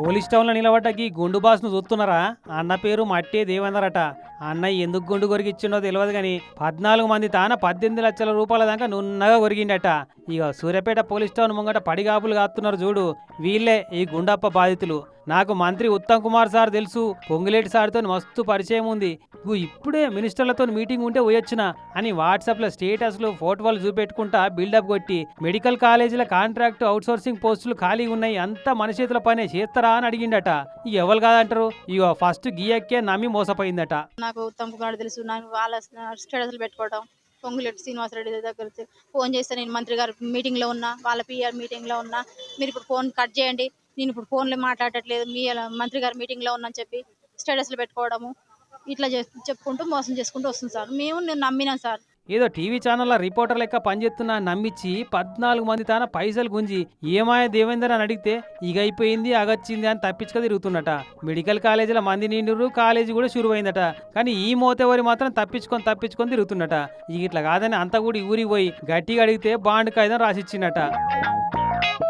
Police టౌన్లో నిలబడ్డకి గుండు బాస్ను చూస్తున్నారా? అన్న పేరు మట్టే దేవేందర్ అట. అన్న ఎందుకు గుండు కొరికిచ్చిండో తెలియదు కానీ 14 మంది తాన 18 లక్షల రూపాయల దాకా నున్నగా కొరిగిండట. ఇక సూర్యాపేట పోలీస్ టౌన్ ముంగట పడిగాపులు కాస్తున్నారు చూడు, వీళ్ళే ఈ గుండప్ప బాధితులు. నాకు మంత్రి ఉత్తమ్ కుమార్ సార్ తెలుసు, పొంగులేటి సార్తో మస్తు పరిచయం ఉంది. ఇప్పుడే మినిస్టర్లతో మీటింగ్ ఉంటే పోయొచ్చిన అని వాట్సాప్లో స్టేటస్లు ఫోటోలు చూపెట్టుకుంటా బిల్డప్ కొట్టి మెడికల్ కాలేజీల కాంట్రాక్ట్ అవుట్సోర్సింగ్ పోస్టులు ఖాళీ ఉన్నాయి, అంతా మన చేతుల పనే చేస్తారా అని అడిగిండట. ఇక ఎవరు కాదంటారు, ఇక ఫస్ట్ గియక్కే నమ్మి మోసపోయిందట. నాకు ఉత్తమ్ కుమార్ తెలుసు, నాకు వాళ్ళ స్టేటస్లు పెట్టుకోవడం, పొంగులేటి శ్రీనివాసరెడ్డి దగ్గర ఫోన్ చేస్తే నేను మంత్రి గారు మీటింగ్లో ఉన్నా, వాళ్ళ పిఆర్ మీటింగ్లో ఉన్నా, మీరు ఇప్పుడు ఫోన్ కట్ చేయండి, నేను ఇప్పుడు ఫోన్లో మాట్లాడట్లేదు, మీ మంత్రి గారు మీటింగ్లో ఉన్నా అని చెప్పి స్టేటస్లు పెట్టుకోవడము, ఇట్లా చెప్పుకుంటూ మోసం చేసుకుంటూ వస్తుంది సార్. నేను నమ్మినాం సార్. ఏదో టీవీ ఛానల్లో రిపోర్టర్ లెక్క పనిచేస్తున్నా నమ్మించి 14 మంది తాన పైసలు గుంజి ఏమాయ దేవేందర్ అని అడిగితే ఇక అయిపోయింది అగచ్చింది అని తప్పించుక తిరుగుతున్నట. మెడికల్ కాలేజీల మంది నిండురు, కాలేజీ కూడా షురువైందట. కానీ ఈ మోతేవారి మాత్రం తప్పించుకొని తిరుగుతున్నట. ఇక ఇట్లా కాదని అంతా కూడా ఊరికి పోయి గట్టిగా అడిగితే బాండ్ కాయిదం రాసిచ్చిందట.